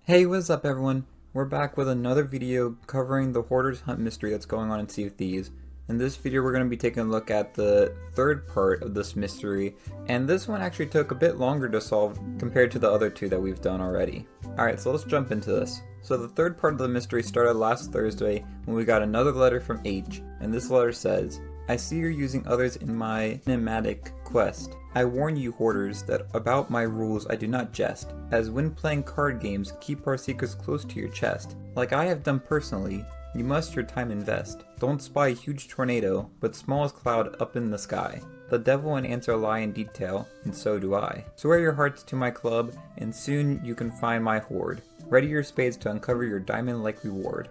Hey, what's up everyone? We're back with another video covering the Hoarders Hunt mystery that's going on in Sea of Thieves. In this video we're going to be taking a look at the third part of this mystery, and this one actually took a bit longer to solve compared to the other two that we've done already. Alright, so let's jump into this. So the third part of the mystery started last Thursday when we got another letter from H, and this letter says, I see you're using others in my enigmatic quest. I warn you, Hoarders, that about my rules I do not jest, as when playing card games, keep our secrets close to your chest. Like I have done personally, you must your time invest. Don't spy huge tornado, but smallest cloud up in the sky. The devil and ants are lie in detail, and so do I. Swear your hearts to my club, and soon you can find my hoard. Ready your spades to uncover your diamond-like reward.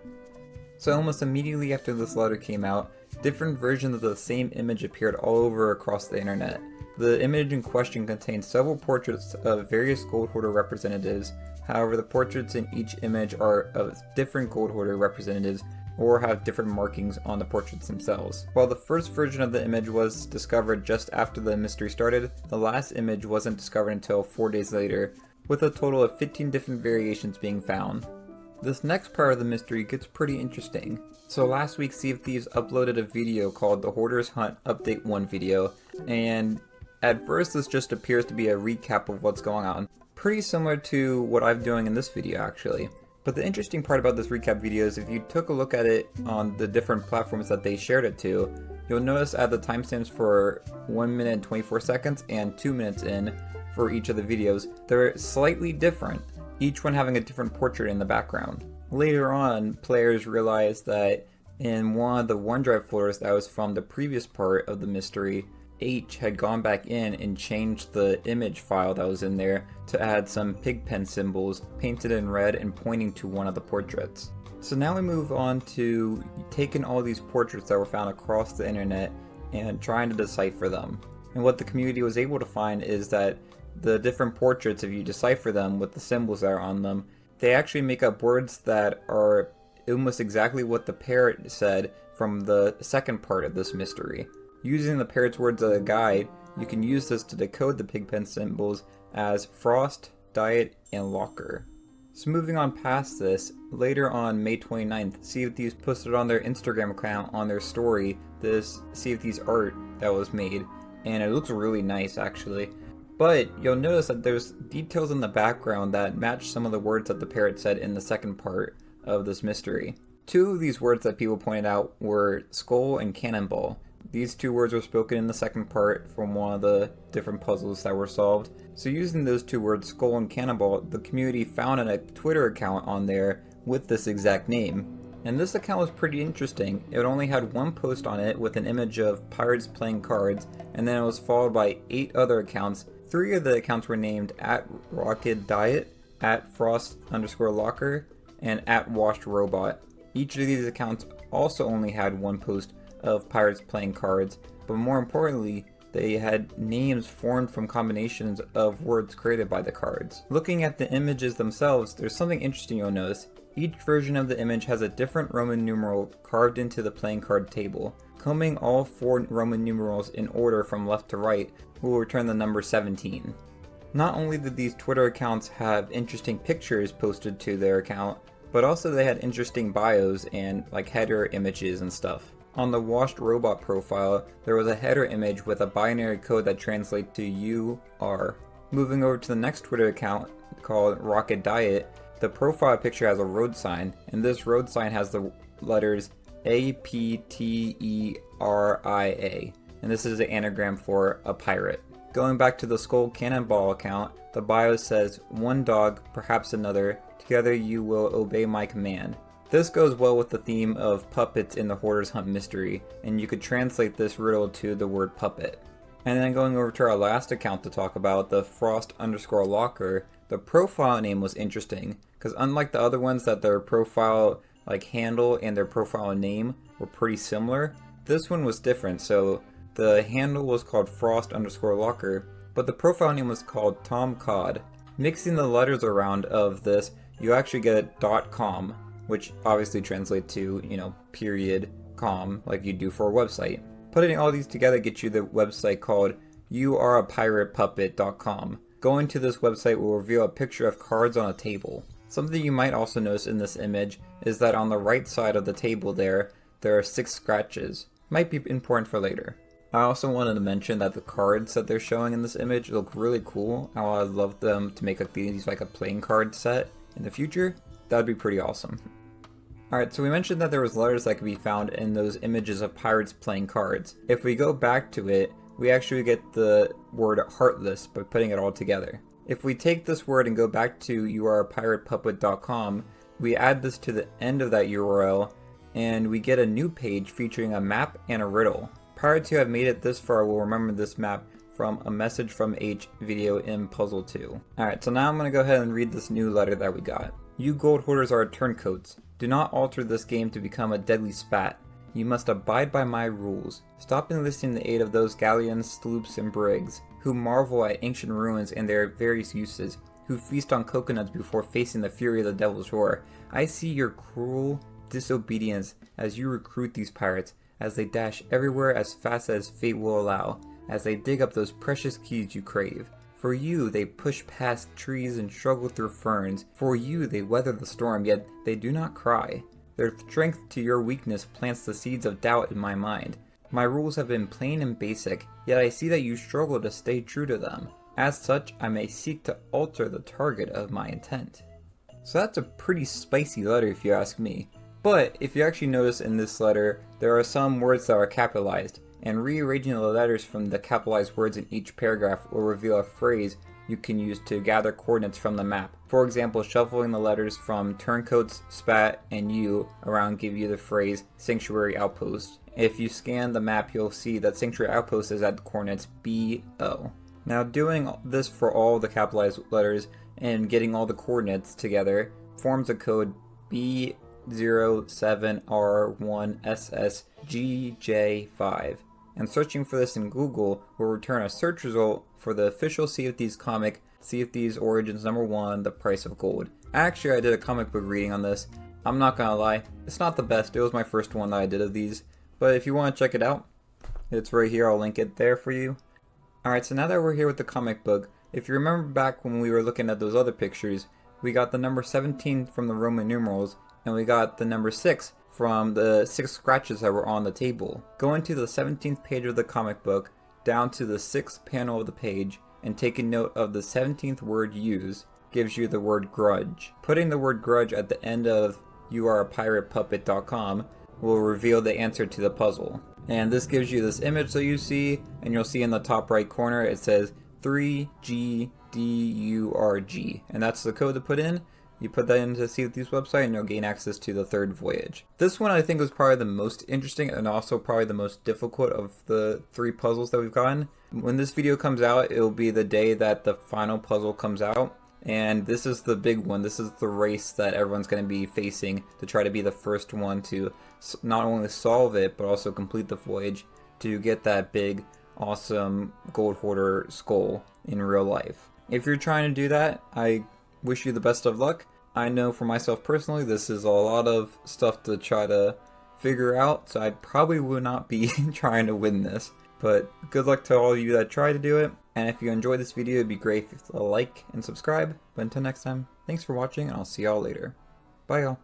So almost immediately after this letter came out, different versions of the same image appeared all over across the internet. The image in question contains several portraits of various gold hoarder representatives. However, the portraits in each image are of different gold hoarder representatives or have different markings on the portraits themselves. While the first version of the image was discovered just after the mystery started, the last image wasn't discovered until 4 days later, with a total of 15 different variations being found. This next part of the mystery gets pretty interesting. So last week Sea of Thieves uploaded a video called the Hoarders Hunt Update 1 video, and at first this just appears to be a recap of what's going on. Pretty similar to what I'm doing in this video actually. But the interesting part about this recap video is if you took a look at it on the different platforms that they shared it to, you'll notice at the timestamps for 1 minute and 24 seconds and 2 minutes in for each of the videos, they're slightly different, each one having a different portrait in the background. Later on, players realized that in one of the OneDrive folders that was from the previous part of the mystery, H had gone back in and changed the image file that was in there to add some pigpen symbols painted in red and pointing to one of the portraits. So now we move on to taking all these portraits that were found across the internet and trying to decipher them. And what the community was able to find is that the different portraits, if you decipher them with the symbols that are on them, they actually make up words that are almost exactly what the parrot said from the second part of this mystery. Using the parrot's words as a guide, you can use this to decode the pigpen symbols as frost, diet, and locker. So moving on past this, later on May 29th, Sea of Thieves posted on their Instagram account on their story this Sea of Thieves art that was made, and it looks really nice actually. But you'll notice that there's details in the background that match some of the words that the parrot said in the second part of this mystery. Two of these words that people pointed out were skull and cannonball. These two words were spoken in the second part from one of the different puzzles that were solved. So using those two words, skull and cannonball, the community found a Twitter account on there with this exact name. And this account was pretty interesting. It only had one post on it with an image of pirates playing cards, and then it was followed by 8 other accounts. 3 of the accounts were named @RocketDiet, @Frost_Locker, and @WashedRobot. Each of these accounts also only had one post of pirates playing cards, but more importantly, they had names formed from combinations of words created by the cards. Looking at the images themselves, there's something interesting you'll notice. Each version of the image has a different Roman numeral carved into the playing card table. Combing all 4 Roman numerals in order from left to right will return the number 17. Not only did these Twitter accounts have interesting pictures posted to their account, but also they had interesting bios and like header images and stuff. On the Washed Robot profile, there was a header image with a binary code that translates to UR. Moving over to the next Twitter account called Rocket Diet, the profile picture has a road sign, and this road sign has the letters APTERIA, and this is an anagram for a pirate. Going back to the Skull Cannonball account, the bio says, one dog, perhaps another, together you will obey my command. This goes well with the theme of puppets in the Hoarders Hunt mystery, and you could translate this riddle to the word puppet. And then going over to our last account to talk about, the Frost_Locker, the profile name was interesting, because unlike the other ones that their profile like handle and their profile name were pretty similar, this one was different. So the handle was called Frost_Locker, but the profile name was called Tom Cod. Mixing the letters around of this, you actually get .com, which obviously translates to, .com, like you do for a website. Putting all these together gets you the website called youareapiratepuppet.com. Going to this website will reveal a picture of cards on a table. Something you might also notice in this image is that on the right side of the table there are 6 scratches. Might be important for later. I also wanted to mention that the cards that they're showing in this image look really cool. I would love them to make these like a playing card set in the future. That would be pretty awesome. Alright, so we mentioned that there was letters that could be found in those images of pirates playing cards. If we go back to it, we actually get the word heartless by putting it all together. If we take this word and go back to yourpiratepupppet.com, we add this to the end of that URL, and we get a new page featuring a map and a riddle. Pirates who have made it this far will remember this map from a message from H video in puzzle 2. Alright, so now I'm going to go ahead and read this new letter that we got. You gold hoarders are turncoats. Do not alter this game to become a deadly spat. You must abide by my rules. Stop enlisting the aid of those galleons, sloops, and brigs, who marvel at ancient ruins and their various uses, who feast on coconuts before facing the fury of the devil's roar. I see your cruel disobedience as you recruit these pirates, as they dash everywhere as fast as fate will allow, as they dig up those precious keys you crave. For you, they push past trees and struggle through ferns. For you, they weather the storm, yet they do not cry. Their strength to your weakness plants the seeds of doubt in my mind. My rules have been plain and basic, yet I see that you struggle to stay true to them. As such, I may seek to alter the target of my intent. So that's a pretty spicy letter if you ask me. But if you actually notice in this letter, there are some words that are capitalized, and rearranging the letters from the capitalized words in each paragraph will reveal a phrase you can use to gather coordinates from the map. For example, shuffling the letters from turncoats, spat, and U around give you the phrase Sanctuary Outpost. If you scan the map, you'll see that Sanctuary Outpost is at the coordinates BO. Now doing this for all the capitalized letters and getting all the coordinates together forms a code B07R1SSGJ5. And searching for this in Google will return a search result for the official Sea of Thieves comic, Sea of Thieves Origins #1, The Price of Gold. Actually, I did a comic book reading on this. I'm not gonna lie, it's not the best. It was my first one that I did of these. But if you want to check it out, it's right here. I'll link it there for you. Alright, so now that we're here with the comic book, if you remember back when we were looking at those other pictures, we got the number 17 from the Roman numerals, and we got the number 6 from the 6 scratches that were on the table. Going to the 17th page of the comic book, down to the 6th panel of the page, and taking note of the 17th word used, gives you the word grudge. Putting the word grudge at the end of yourpiratepupppet.com will reveal the answer to the puzzle. And this gives you this image that you see, and you'll see in the top right corner it says 3GDURG, and that's the code to put in. You put that into Sea of Thieves website and you'll gain access to the third voyage. This one I think was probably the most interesting and also probably the most difficult of the 3 puzzles that we've gotten. When this video comes out, it'll be the day that the final puzzle comes out. And this is the big one. This is the race that everyone's going to be facing to try to be the first one to not only solve it, but also complete the voyage to get that big, awesome gold hoarder skull in real life. If you're trying to do that, I wish you the best of luck. I know for myself personally, this is a lot of stuff to try to figure out, so I probably would not be trying to win this. But good luck to all of you that try to do it. And if you enjoyed this video, it'd be great if you like and subscribe. But until next time, thanks for watching, and I'll see y'all later. Bye y'all.